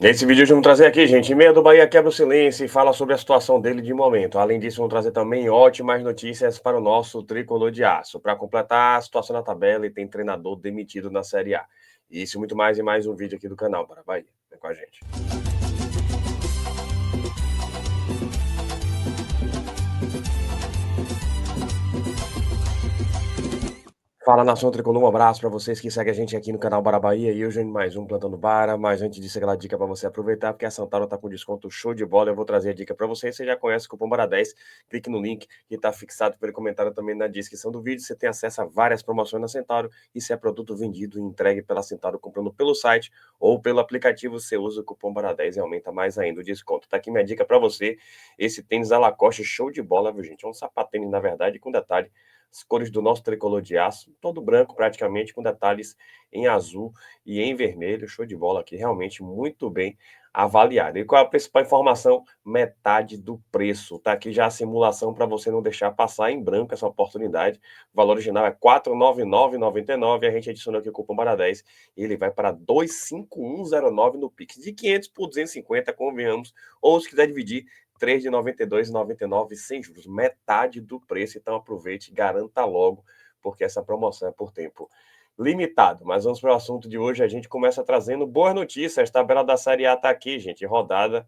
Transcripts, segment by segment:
Nesse vídeo vamos trazer aqui, gente, meia do Bahia quebra o silêncio e fala sobre a situação dele de momento. Além disso, vamos trazer também ótimas notícias para o nosso tricolor de aço. Para completar a situação na tabela e tem treinador demitido na Série A. Isso e muito mais em mais um vídeo aqui do canal. Bora Bahia, vem com a gente. Fala, nação tricolor, um abraço para vocês que seguem a gente aqui no canal Bara Bahia e hoje em mais um Plantando Bara, mas antes disso aquela dica para você aproveitar, porque a Santaro tá com desconto show de bola, eu vou trazer a dica para você, você já conhece o cupom BARA10, clique no link que está fixado pelo comentário também na descrição do vídeo, você tem acesso a várias promoções na Centauro e se é produto vendido e entregue pela Centauro comprando pelo site ou pelo aplicativo, você usa o cupom BARA10 e aumenta mais ainda o desconto. Tá aqui minha dica para você, esse tênis da Lacoste show de bola, viu gente, é um sapatênis na verdade, com detalhe, as cores do nosso tricolor de aço, todo branco praticamente, com detalhes em azul e em vermelho, show de bola aqui, realmente muito bem avaliado. E qual é a principal informação? Metade do preço. Tá aqui já a simulação para você não deixar passar em branco essa oportunidade. O valor original é R$ 499,99, a gente adicionou aqui o cupom BARA10 e ele vai para 25109 no Pix. De 500 por 250, convenhamos, ou se quiser dividir, 3 de R$ 92,99 sem juros, metade do preço. Então aproveite, garanta logo, porque essa promoção é por tempo limitado. Mas vamos para o assunto de hoje. A gente começa trazendo boas notícias. A tabela da Série A está aqui, gente. Rodada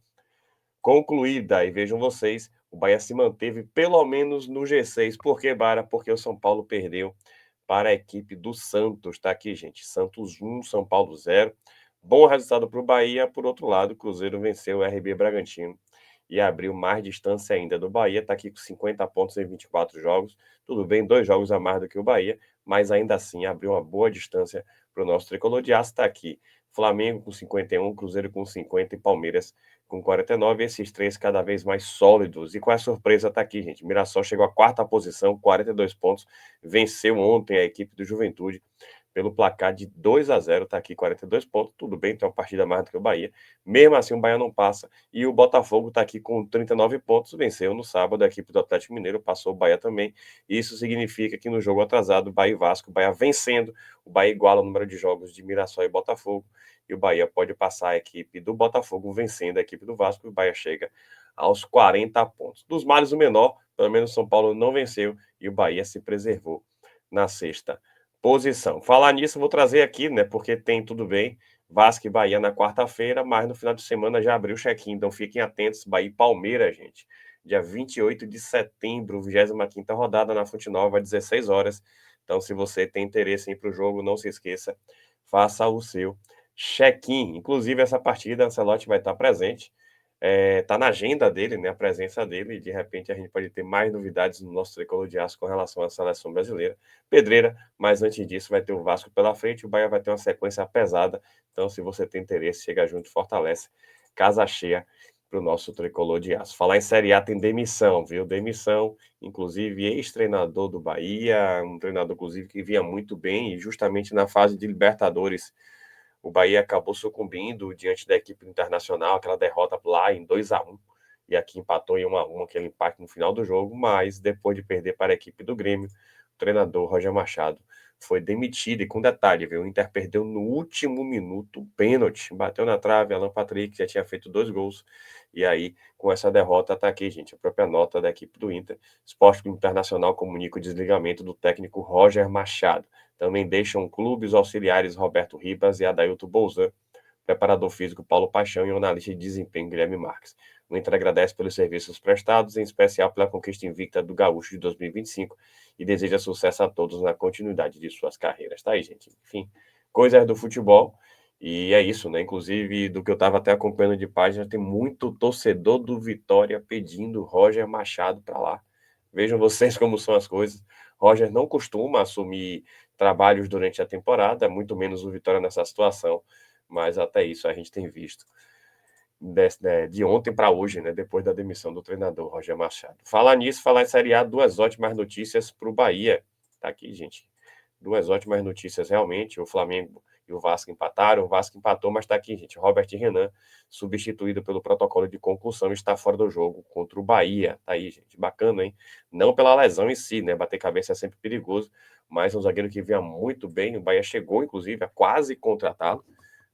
concluída. E vejam vocês, o Bahia se manteve pelo menos no G6. Por que, Bara? Porque o São Paulo perdeu para a equipe do Santos. Está aqui, gente. Santos 1, São Paulo 0. Bom resultado para o Bahia. Por outro lado, o Cruzeiro venceu o RB Bragantino e abriu mais distância ainda do Bahia. Está aqui com 50 pontos em 24 jogos. Tudo bem, 2 jogos a mais do que o Bahia, mas ainda assim abriu uma boa distância para o nosso tricolor de aço. Está aqui Flamengo com 51, Cruzeiro com 50 e Palmeiras com 49. Esses três cada vez mais sólidos. E qual é a surpresa? Está aqui, gente. Mirassol chegou à quarta posição, 42 pontos. Venceu ontem a equipe do Juventude pelo placar de 2-0, tá aqui 42 pontos, tudo bem, tem uma partida mais do que o Bahia, mesmo assim o Bahia não passa, e o Botafogo tá aqui com 39 pontos, venceu no sábado, a equipe do Atlético Mineiro passou o Bahia também, isso significa que no jogo atrasado, Bahia e Vasco, o Bahia vencendo, o Bahia iguala o número de jogos de Mirassol e Botafogo, e o Bahia pode passar a equipe do Botafogo vencendo a equipe do Vasco, e o Bahia chega aos 40 pontos. Dos males o menor, pelo menos São Paulo não venceu, e o Bahia se preservou na sexta posição. Falar nisso, vou trazer aqui, né? Porque tem tudo bem. Vasco e Bahia na quarta-feira, mas no final de semana já abriu o check-in. Então fiquem atentos. Bahia e Palmeiras, gente. Dia 28 de setembro, 25ª rodada na Fonte Nova, às 16 horas. Então, se você tem interesse em ir para o jogo, não se esqueça, faça o seu check-in. Inclusive, essa partida, Ancelotti vai estar presente. Tá na agenda dele, né? A presença dele. E de repente a gente pode ter mais novidades no nosso tricolor de aço com relação à seleção brasileira. Pedreira, mas antes disso vai ter o Vasco pela frente, o Bahia vai ter uma sequência pesada, então se você tem interesse, chega junto e fortalece, casa cheia para o nosso tricolor de aço. Falar em Série A tem demissão, viu? Demissão, inclusive ex-treinador do Bahia, um treinador inclusive que vinha muito bem e justamente na fase de Libertadores, o Bahia acabou sucumbindo diante da equipe internacional, aquela derrota lá em 2-1, e aqui empatou em 1-1, aquele empate no final do jogo, mas depois de perder para a equipe do Grêmio, o treinador Roger Machado foi demitido, e com detalhe, viu? O Inter perdeu no último minuto, pênalti, bateu na trave, Alan Patrick já tinha feito 2 gols, e aí, com essa derrota, tá aqui, gente, a própria nota da equipe do Inter. Esporte Internacional comunica o desligamento do técnico Roger Machado. Também deixam clubes auxiliares Roberto Ribas e Adailton Bolzan, preparador físico Paulo Paixão e o analista de desempenho Guilherme Marques. O Inter agradece pelos serviços prestados, em especial pela conquista invicta do Gaúcho de 2025 e deseja sucesso a todos na continuidade de suas carreiras. Tá aí, gente. Enfim, coisas do futebol. E é isso, né? Inclusive, do que eu estava até acompanhando de página, tem muito torcedor do Vitória pedindo Roger Machado para lá. Vejam vocês como são as coisas. Roger não costuma assumir trabalhos durante a temporada, muito menos o Vitória nessa situação, mas até isso a gente tem visto de ontem para hoje, né, depois da demissão do treinador Roger Machado. Falar nisso, falar em Série A, duas ótimas notícias para o Bahia. Tá aqui, gente. Duas ótimas notícias, realmente. O Flamengo e o Vasco empataram. O Vasco empatou, mas está aqui, gente. Robert Renan, substituído pelo protocolo de concussão, está fora do jogo contra o Bahia. Tá aí, gente. Bacana, hein? Não pela lesão em si, né? Bater cabeça é sempre perigoso, mas um zagueiro que vinha muito bem. O Bahia chegou, inclusive, a quase contratá-lo,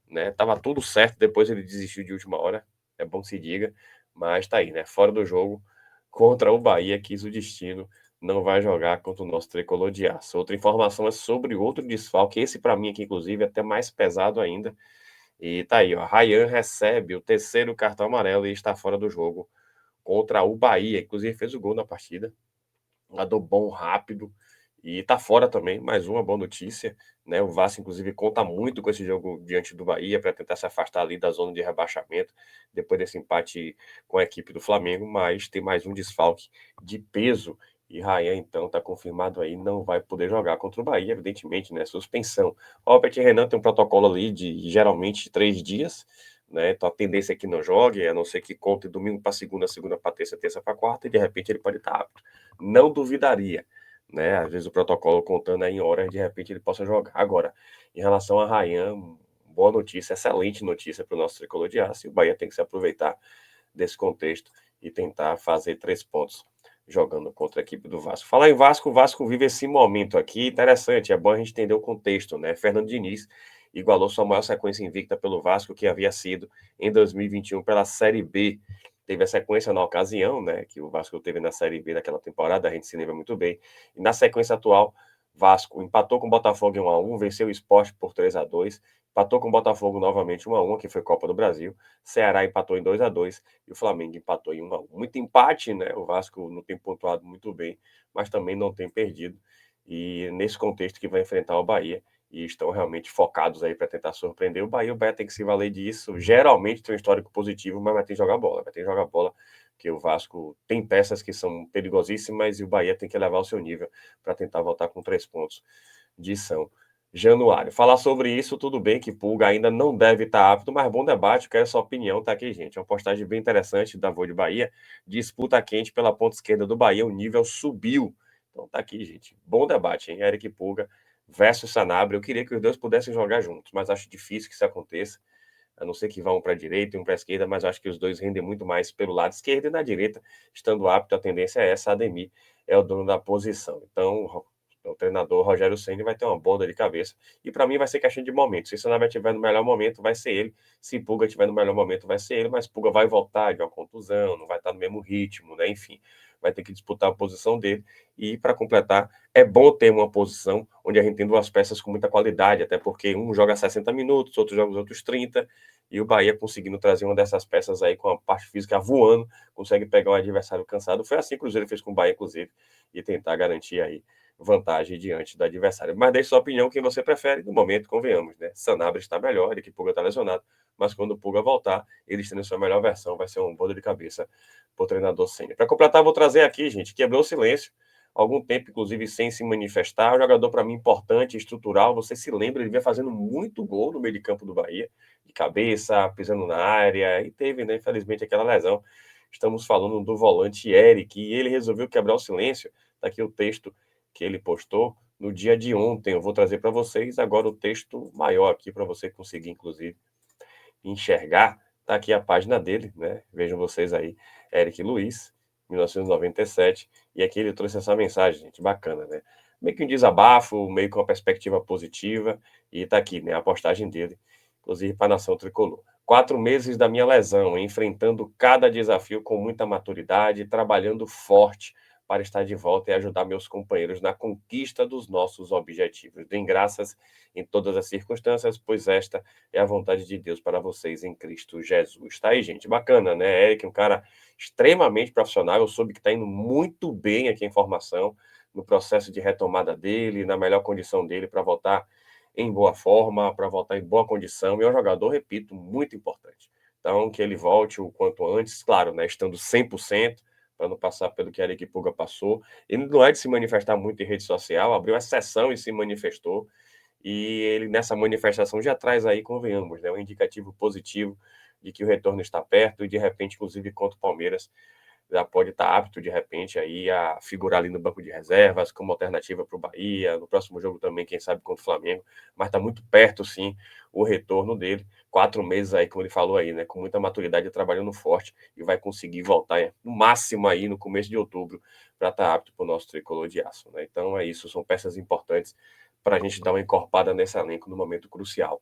né? Tava tudo certo, depois ele desistiu de última hora, é bom que se diga, mas tá aí, né? Fora do jogo contra o Bahia, quis o destino, não vai jogar contra o nosso tricolor de aço. Outra informação é sobre outro desfalque, esse para mim aqui, inclusive, é até mais pesado ainda. E tá aí, ó. Ryan recebe o terceiro cartão amarelo e está fora do jogo contra o Bahia. Inclusive fez o gol na partida. Jogador bom, rápido. E tá fora também, mais uma boa notícia, né? O Vasco, inclusive, conta muito com esse jogo diante do Bahia para tentar se afastar ali da zona de rebaixamento, depois desse empate com a equipe do Flamengo, mas tem mais um desfalque de peso. E Rayan, então, tá confirmado aí, não vai poder jogar contra o Bahia, evidentemente, né? Suspensão. Robert Renan tem um protocolo ali de geralmente 3 dias, né? Então a tendência é que não jogue, a não ser que conte domingo para segunda, segunda para terça, terça para quarta, e de repente ele pode estar apto. Não duvidaria, né? Às vezes o protocolo contando aí em horas, de repente ele possa jogar. Agora, em relação a Rayan, boa notícia, excelente notícia para o nosso tricolor de aço, e o Bahia tem que se aproveitar desse contexto e tentar fazer 3 pontos jogando contra a equipe do Vasco. Falar em Vasco, o Vasco vive esse momento aqui interessante, é bom a gente entender o contexto, né? Fernando Diniz igualou sua maior sequência invicta pelo Vasco, que havia sido em 2021 pela Série B. Teve a sequência na ocasião, né, que o Vasco teve na Série B daquela temporada, a gente se lembra muito bem. E na sequência atual, Vasco empatou com o Botafogo em 1-1, venceu o Sport por 3-2, empatou com o Botafogo novamente 1-1, que foi Copa do Brasil. Ceará empatou em 2-2 e o Flamengo empatou em 1-1. Muito empate, né? O Vasco não tem pontuado muito bem, mas também não tem perdido. E nesse contexto que vai enfrentar o Bahia, e estão realmente focados aí para tentar surpreender o Bahia tem que se valer disso. Geralmente tem um histórico positivo, mas vai ter que jogar bola, vai ter que jogar bola, porque o Vasco tem peças que são perigosíssimas e o Bahia tem que elevar o seu nível para tentar voltar com 3 pontos de São Januário. Falar sobre isso, tudo bem que Pulga ainda não deve estar apto, mas bom debate, quero sua opinião, tá aqui, gente. É uma postagem bem interessante da Voo de Bahia, disputa quente pela ponta esquerda do Bahia, o nível subiu. Então tá aqui, gente. Bom debate, hein? Eric Pulga versus Sanabria. Eu queria que os dois pudessem jogar juntos, mas acho difícil que isso aconteça. A não ser que vá um para a direita e um para a esquerda, mas acho que os dois rendem muito mais pelo lado esquerdo e na direita, estando apto, a tendência é essa. Ademir é o dono da posição. Então, o treinador Rogério Ceni vai ter uma boa dor de cabeça. E para mim vai ser questão de momento. Se Sanabria estiver no melhor momento, vai ser ele. Se Pulga estiver no melhor momento, vai ser ele. Mas Pulga vai voltar de uma contusão, não vai estar no mesmo ritmo, né? Enfim, vai ter que disputar a posição dele. E para completar, é bom ter uma posição onde a gente tem duas peças com muita qualidade, até porque um joga 60 minutos, outro joga os outros 30, e o Bahia conseguindo trazer uma dessas peças aí com a parte física voando, consegue pegar um adversário cansado. Foi assim que o Cruzeiro fez com o Bahia, inclusive, e tentar garantir aí vantagem diante do adversário. Mas deixe sua opinião, quem você prefere, no momento, convenhamos, né? Sanabria está melhor, ele que Pulga está lesionado, mas quando o Pulga voltar, ele tendo sua melhor versão, vai ser um bolo de cabeça para o treinador Ceni. Para completar, vou trazer aqui, gente, quebrou o silêncio, algum tempo, inclusive, sem se manifestar. Um jogador, para mim, importante, estrutural. Você se lembra, ele vinha fazendo muito gol no meio de campo do Bahia, de cabeça, pisando na área, e teve, né, infelizmente, aquela lesão. Estamos falando do volante Eric, e ele resolveu quebrar o silêncio. Está aqui o texto que ele postou no dia de ontem. Eu vou trazer para vocês agora o texto maior aqui, para você conseguir, inclusive, enxergar. Está aqui a página dele, né? Vejam vocês aí, Eric Luiz, 1997, e aqui ele trouxe essa mensagem, gente, bacana, né? Meio que um desabafo, meio que uma perspectiva positiva, e tá aqui, né, a postagem dele, inclusive para a Nação Tricolor. 4 meses da minha lesão, enfrentando cada desafio com muita maturidade, trabalhando forte para estar de volta e ajudar meus companheiros na conquista dos nossos objetivos. Deem graças em todas as circunstâncias, pois esta é a vontade de Deus para vocês em Cristo Jesus. Tá aí, gente, bacana, né? Eric, um cara extremamente profissional, eu soube que está indo muito bem aqui a informação, no processo de retomada dele, na melhor condição dele para voltar em boa forma, para voltar em boa condição, e é um jogador, repito, muito importante. Então, que ele volte o quanto antes, claro, né, estando 100%, para não passar pelo que a Eric Puga passou. Ele não é de se manifestar muito em rede social, abriu exceção e se manifestou, e ele, nessa manifestação, já traz aí, convenhamos, né, um indicativo positivo de que o retorno está perto e, de repente, inclusive, contra o Palmeiras, já pode estar apto, de repente, aí a figurar ali no banco de reservas como alternativa para o Bahia. No próximo jogo também, quem sabe, contra o Flamengo. Mas está muito perto, sim, o retorno dele. 4 meses aí, como ele falou aí, né, com muita maturidade, trabalhando forte e vai conseguir voltar no máximo aí no começo de outubro para estar apto para o nosso tricolor de aço, né? Então é isso, são peças importantes para a gente dar uma encorpada nesse elenco no momento crucial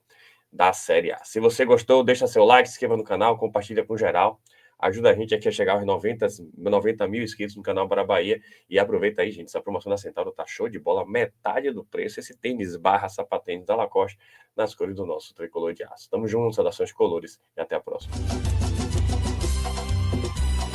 da Série A. Se você gostou, deixa seu like, se inscreva no canal, compartilha com geral. Ajuda a gente aqui a chegar aos 90 mil inscritos no canal Bora Bahia. E aproveita aí, gente, essa promoção da Centauro tá show de bola, metade do preço. Esse tênis barra sapatênis da Lacoste nas cores do nosso tricolor de aço. Tamo junto, saudações colores e até a próxima.